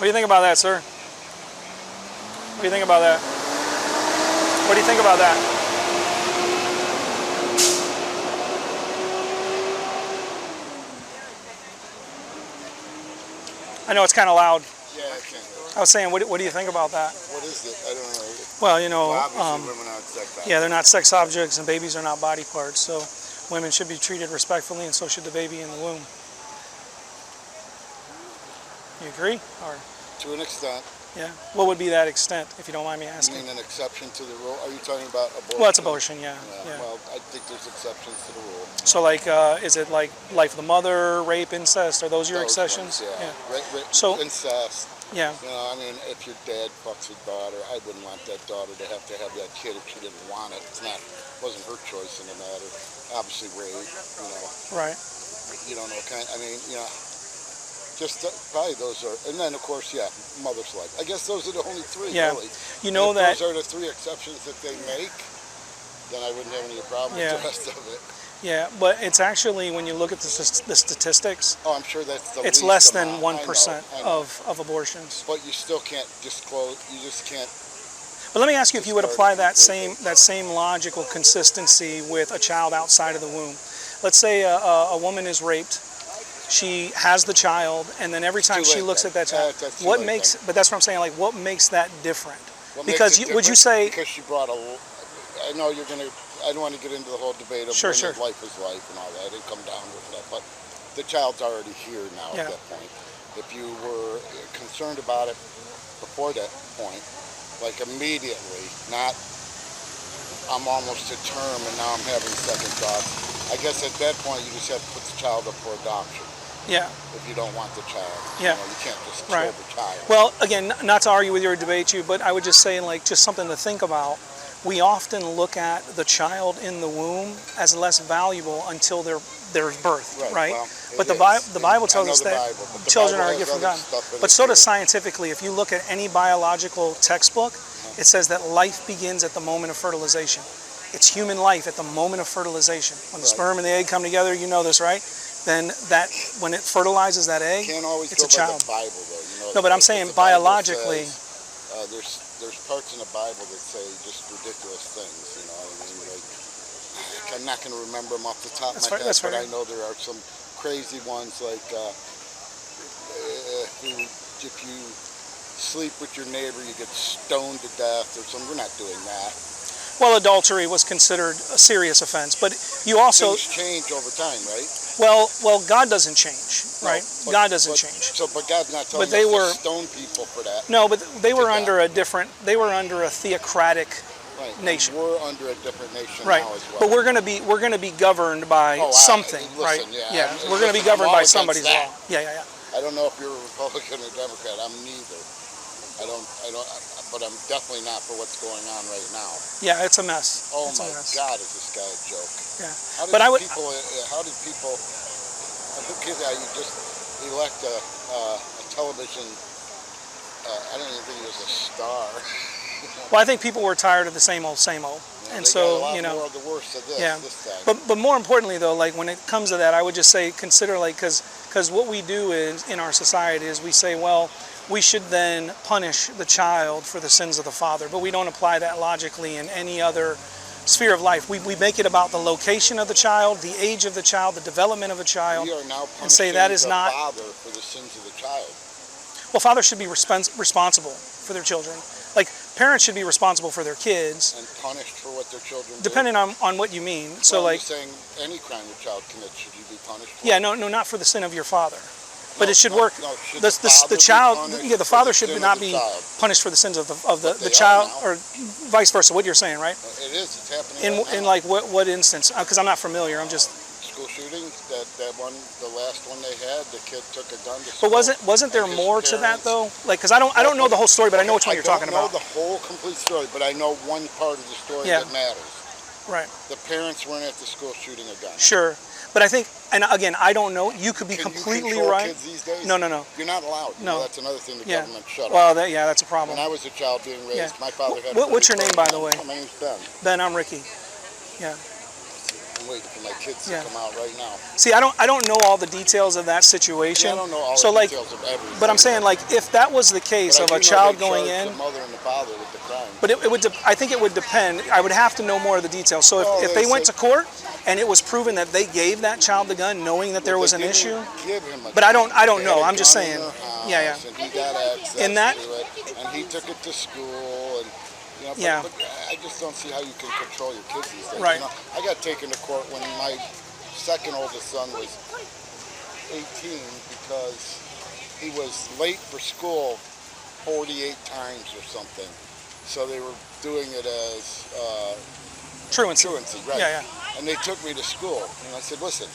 What do you think about that, sir? What do you think about that? What do you think about that? I know it's kind of loud. Yeah, I can't. I was saying, what do you think about that? What is it? I don't know. Well, you know, Obviously, women aren't sex objects. yeah, they're not sex objects, and babies are not body parts. So women should be treated respectfully, and so should the baby in the womb. You agree? Or To an extent. yeah, what would be that extent, if you don't mind me You asking? mean an exception to the rule? Are you talking about abortion? Well, it's abortion, yeah. Yeah. Well, I think there's exceptions to the rule. So, like, is it like life of the mother, rape, incest? Are those your Those exceptions? ones, yeah. Rape, So- incest. Yeah. You know, I mean, if your dad fucks your daughter, I wouldn't want that daughter to have that kid if she didn't want it. Wasn't her choice in the matter. Obviously, rape. You know. Right. You don't know what kind. I mean, you know. Just probably those are, and then of course, yeah, mother's life. I guess those are the only three, Yeah. really. You know if that. those are the three exceptions that they make, then I wouldn't have any problem Yeah. with the rest of it. Yeah, but it's actually, when you look at the statistics, Oh, I'm sure that's the it's least less than amount. 1% I know. of abortions. But you still can't disclose. You just can't. But let me ask you if you would apply that Completely. same logical consistency with a child outside of the womb. Let's say a woman is raped, she has the child, and then every time too she late looks then. at that child, That's too what late makes? then. But that's what I'm saying. Like, what makes that different? What makes Because it would you different? say? Because she brought a. I know you're gonna. I don't want to get into the whole debate of Sure, when sure. life is life and all that. I didn't come down with that, but the child's already here now Yeah. at that point. If you were concerned about it before that point, like immediately, not I'm almost to term and now I'm having second thoughts. I guess at that point you just have to put the child up for adoption. Yeah. If you don't want the child, Yeah. you know, you can't just Right. kill the child. Well, again, not to argue with you or debate you, but I would just say, like, just something to think about. We often look at the child in the womb as less valuable until their birth, right? Well, But it the is. Bible I tells know us the that Bible, but the children Bible are a has gift from other God. stuff in But it so does too. scientifically. If you look at any biological textbook, it says that life begins at the moment of fertilization. It's human life at the moment of fertilization. When the Right. sperm and the egg come together, you know this, right? Then when it fertilizes that egg, Can't always it's go a child. by the Bible, though. You know, No, but I'm because saying the Bible biologically. says, there's parts in the Bible that say just ridiculous things. You know what I mean? Like, I'm not going to remember them off the top of my head, That's but fair. I know there are some crazy ones like if you sleep with your neighbor, you get stoned to death or something. We're not doing that. Well, adultery was considered a serious offense, but you also, Things change over time, right? well, God doesn't change, right? No, God doesn't change. But God's not telling But they us were- to stone people for that. No, but they were To under they were under a theocratic Right. nation. We're under a different nation Right, now as well. but we're going to be governed by Oh, something, listen, right? yeah, we're going to be listen, governed I'm by all against somebody's that. law. Yeah. I don't know if you're a Republican or Democrat. I'm neither. I don't, but I'm definitely not for what's going on right now. Yeah, it's a mess. Oh It's a my mess. God, is this guy a joke? Yeah, How did but I would. people, who cares how you just elect a television, I don't even think he was a star. Well, I think people were tired of the same old, You know, and they so got a lot you know. more of the worst of this, Yeah. this time. But more importantly, though, like when it comes to that, I would just say consider, like, because what we do is in our society is we say, well, we should then punish the child for the sins of the father, but we don't apply that logically in any other sphere of life. We make it about the location of the child, the age of the child, the development of a child, We are now and say punishing that is the not. father for the sins of the child. Well, fathers should be responsible for their children. Like, parents should be responsible for their kids, And punished for what their children do. depending on what you mean. So, Well, I'm like, just saying any crime your child commits, should you be punished for? yeah, no, not for the sin of your father. But No, it should no, work. no, should The the father be child, punished yeah, the for father the should sin of not the be child? punished for the sins of But the they child, are now. or vice versa. What you're saying, right? It is. It's happening right In now. like what instance? Because I'm not familiar. I'm just. School shootings, that one, the last one they had, the kid took a gun to But school. wasn't there and his more to that parents- though? Like, because I don't know the whole story, but I know which one you're talking I don't about. know the whole complete story, but I know one part of the story Yeah. that matters. Right. The parents weren't at the school shooting a gun. Sure. But I think, and again, I don't know. You could be Can completely you control right. kids these days? No. You're not allowed. You No. know, that's another thing the Yeah. government shut up. Well, that's a problem. When I was a child being raised, Yeah. my father had. What's your name, by the way? My name's Ben. Ben, I'm Ricky. Yeah. And waiting for my kids to Yeah. come out right now. See, I don't know all the details of that situation. I don't know all so the like, details of everything. but I'm saying like if that was the case But of I a do know child they going charged in, the mother and the father with the crime. but it would I think it would depend. I would have to know more of the details. So Well, if they they went to said- court and it was proven that they gave that child the gun, knowing that there was They an didn't issue. give him a But I don't gun. They know. had a I'm just gun in saying. their house, Yeah. And he got access In that- to it, and he took it to school, and you know. But, Yeah. but I just don't see how you can control your kids these days. Right. You know, I got taken to court when my second oldest son was 18 because he was late for school 48 times or something. So they were doing it as Truancy. truancy, right? Yeah. And they took me to school, and I said, listen,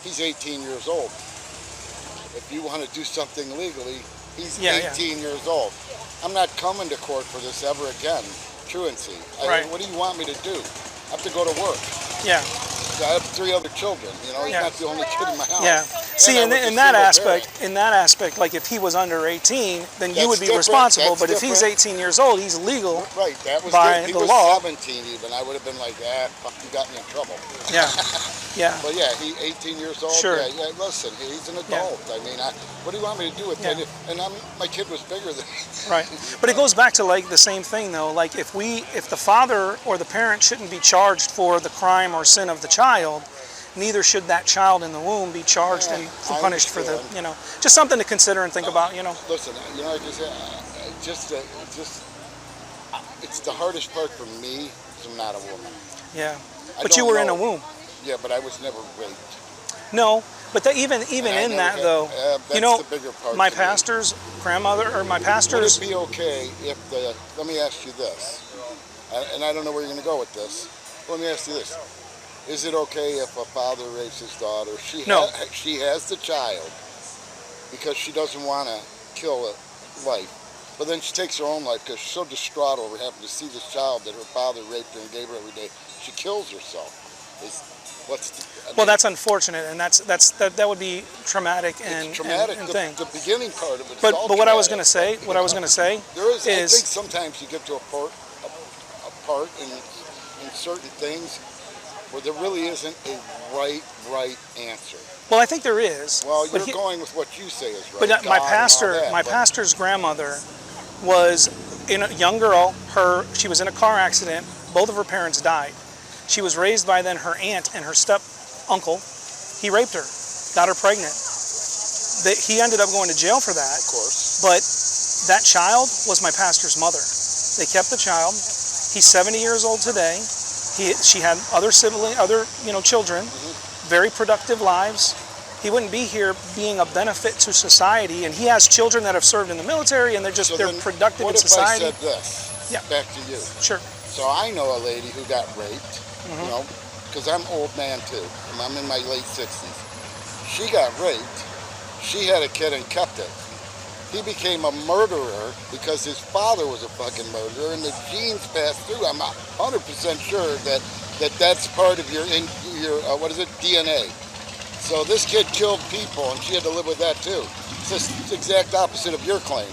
he's 18 years old. If you want to do something legally, he's Yeah, 18 years old. I'm not coming to court for this ever again. Truancy. Right. What do you want me to do? I have to go to work. Yeah. I have 3 other children. You know, he's Yeah. not the only kid in my house. Yeah. See, And I in was a that single aspect, like if he was under 18, then you That's would be different. responsible. That's But if he's different. 18 years old, he's legal. parent. Right, that was by good. He the was law. 17 even. I would have been like, fuck, you got me in trouble. Yeah. Yeah. But yeah, he 18 years old. Sure. Yeah, listen, he's an adult. I mean, what do you want me to do with Yeah. that? And my kid was bigger than Right. But it goes back to like the same thing though. Like if the father or the parent shouldn't be charged for the crime or sin of the child, neither should that child in the womb be charged and I punished for the, understand. just something to consider and think about, Listen, like I said, it's the hardest part for me is I'm not a woman. Yeah. I But you don't were in a know. womb. Yeah, but I was never raped. No, but even And I in never that had- though, that's the bigger part my to me. pastor's grandmother or my Would pastor's. it be okay if let me ask you this, and I don't know where you're going to go with this. Let me ask you this. Is it okay if a father rapes his daughter? No. She has the child because she doesn't want to kill a life. But then she takes her own life because she's so distraught over having to see this child that her father raped her and gave her every day. She kills herself. Well, that's unfortunate, and that would be traumatic and it's traumatic. and the, thing. the beginning part of it. But is all what I was going traumatic. to say, There is. I is think sometimes you get to a part in certain things where there really isn't a right answer. well, I think there is. Well, but you're going with what you say is right. But God my and all pastor, that, my but pastor's grandmother was a young girl. She was in a car accident. Both of her parents died. She was raised by then her aunt and her step uncle. He raped her, got her pregnant. He ended up going to jail for that. Of course. But that child was my pastor's mother. They kept the child. He's 70 years old today. She had other children, very productive lives. He wouldn't be here being a benefit to society, and he has children that have served in the military, and they're then productive what in society. What if I said this? Yeah. Back to you. Sure. So I know a lady who got raped, you know, because I'm old man too. And I'm in my late 60s. She got raped. She had a kid and kept it. He became a murderer because his father was a fucking murderer, and the genes passed through. I'm 100% sure that's part of your DNA. So this kid killed people, and she had to live with that too. It's the exact opposite of your claim.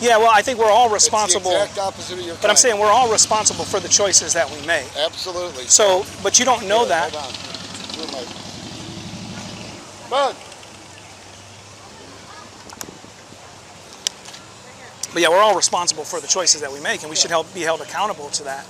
Yeah, well, I think we're all responsible. It's the exact opposite of your claim. But I'm saying we're all responsible for the choices that we make. Absolutely. So, but you don't know that. Hold on. Where am I? Bud. But yeah, we're all responsible for the choices that we make, and we should be held accountable to that.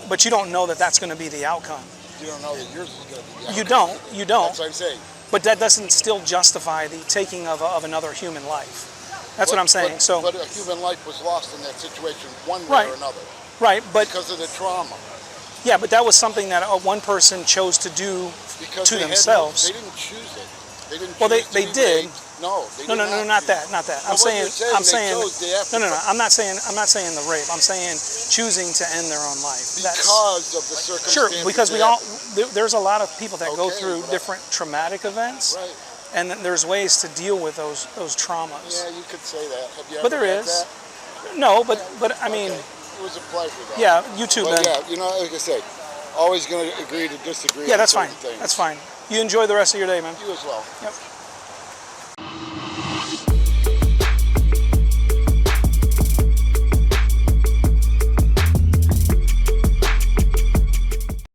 But you don't know that that's going to be the outcome. You don't know that yours is going to be the You outcome. don't. You don't. That's what I'm saying. But that doesn't still justify the taking of another human life. That's what I'm saying. But a human life was lost in that situation one way Right. or another. Right, but Because of the trauma. yeah, but that was something that one person chose to do Because to they themselves. they didn't choose it. They didn't Well, choose they to be did. raped. No, they No, did no, no, not not choose. that, not that. Now, I'm what saying, you're saying, I'm they saying, chose the after- no. I'm not saying the rape. I'm saying choosing to end their own life. Because of the circumstances. Sure, because that we all happened. there's a lot of people that go Okay, through but different traumatic events, Right. and there's ways to deal with those traumas. Yeah, you could say that. Have you But ever there had is. that? No, but I mean, Okay. It was a pleasure, though. yeah, you too, But Ben. yeah, you know, like I said, always going to agree to disagree. Yeah, on that's fine. certain things. That's fine. You enjoy the rest of your day, man. You as well. Yep.